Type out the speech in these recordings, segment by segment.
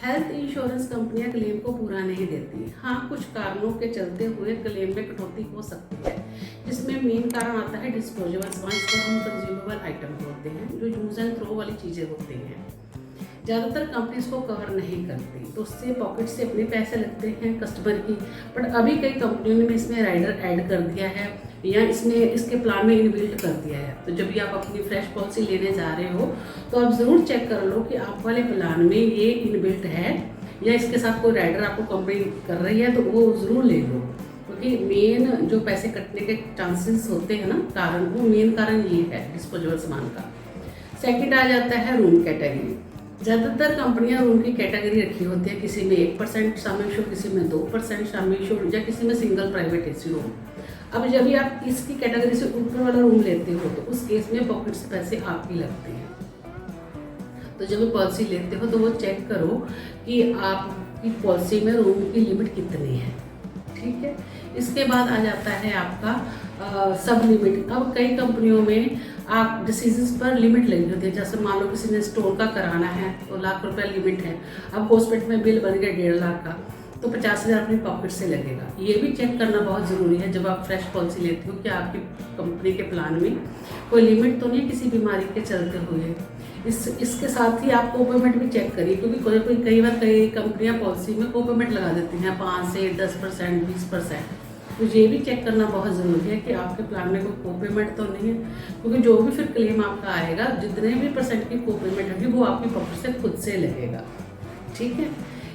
Health insurance कंपनियां claim को पूरा नहीं देती। हाँ, कुछ कारणों के चलते हुए क्लेम में कटौती हो सकती है, जिसमें मेन कारण आता है डिस्पोजेबल्स, जिसको हम कंज्यूमेबल आइटम बोलते हैं, जो यूज एंड थ्रो वाली चीज़ें होती हैं। ज़्यादातर कंपनीज को कवर नहीं करती, तो उससे पॉकेट से अपने पैसे लगते हैं कस्टमर की। बट अभी कई कंपनियों ने इसमें राइडर ऐड कर दिया है या इसमें इसके प्लान में इनबिल्ट कर दिया है। तो जब भी आप अपनी फ्रेश पॉलिसी लेने जा रहे हो तो आप ज़रूर चेक कर लो कि आप वाले प्लान में ये इनबिल्ट है या इसके साथ कोई राइडर आपको कंपनी कर रही है, तो वो ज़रूर ले लो। क्योंकि मेन जो पैसे कटने के चांसेस होते हैं ना, कारण, वो मेन कारण ये है डिस्पोजेबल सामान का। सेकंड आ जाता है रूम कैटेगरी। ज़्यादातर कंपनियां रूम की कैटेगरी रखी होती है, किसी में 1% शामिल शो, किसी में 2% शामिल शो, या किसी में सिंगल प्राइवेट एसी रूम। अब जब भी आप इसकी कैटेगरी से ऊपर वाला रूम लेते हो तो उस केस में पॉकेट से पैसे आपके लगते हैं। तो जब भी पॉलिसी लेते हो तो वो चेक करो कि आपकी पॉलिसी में रूम की लिमिट कितनी है, ठीक है। इसके बाद आ जाता है आपका सब लिमिट। अब कई कंपनियों में आप डिसीजेस पर लिमिट लगी होती है, जैसे मान लो किसी ने स्टोन का कराना है तो ₹1,00,000 लिमिट है। अब हॉस्पिटल में बिल बन गया 1.5 लाख का, तो 50,000 अपनी पॉकेट से लगेगा। ये भी चेक करना बहुत ज़रूरी है जब आप फ्रेश पॉलिसी लेते हो कि आपकी कंपनी के प्लान में कोई लिमिट तो नहीं किसी बीमारी के चलते हुए। इसके साथ ही आप को पेमेंट भी चेक करिए, क्योंकि कई बार कई कंपनियां पॉलिसी में को पेमेंट लगा देती हैं 5 से 10%, 20%। तो ये भी चेक करना बहुत ज़रूरी है कि आपके प्लान में कोई को पेमेंट तो नहीं है, क्योंकि जो भी फिर क्लेम आपका आएगा, जितने भी % की को पेमेंट होगी वो आपकी पॉकेट से खुद से लगेगा, ठीक है।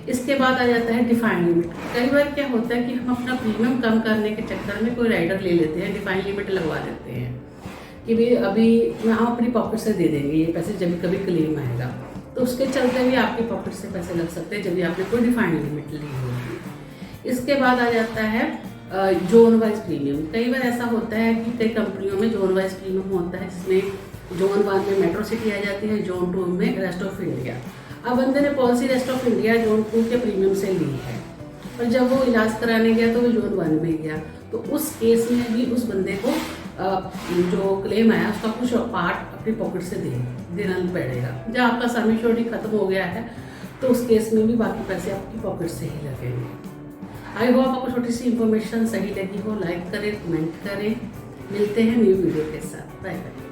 इसके बाद आ जाता है डिफाइंड लिमिट। कई बार क्या होता है कि हम अपना प्रीमियम कम करने के चक्कर में कोई राइडर ले लेते हैं, डिफाइंड लिमिट लगवा देते हैं कि भाई अभी हम अपनी पॉकेट से दे देंगे ये पैसे जब कभी क्लेम आएगा, तो उसके चलते भी आपकी पॉकेट से पैसे लग सकते हैं जब भी आपने कोई डिफाइंड लिमिट ली होगी। इसके बाद आ जाता है जोन वाइज प्रीमियम। कई बार ऐसा होता है कि कई कंपनियों में जोन वाइज प्रीमियम होता है, जिसमें जोन 1 में मेट्रो सिटी आ जाती है, जोन 2 में रेस्ट ऑफ इंडिया। अब बंदे ने policy rest of India zone 2 के प्रीमियम से ली है, और जब वो इलाज कराने गया तो वो जोन 1 में गया, तो उस केस में भी उस बंदे को जो क्लेम आया उसका कुछ पार्ट अपनी पॉकेट से देना पड़ेगा। जब आपका सम एश्योर्ड खत्म हो गया है तो उस केस में भी बाकी पैसे आपकी पॉकेट से ही लगेंगे। आई होप आपको छोटी सी इन्फॉर्मेशन सही लगी हो। लाइक करें, कमेंट करें। मिलते हैं न्यू वीडियो के साथ। Bye bye.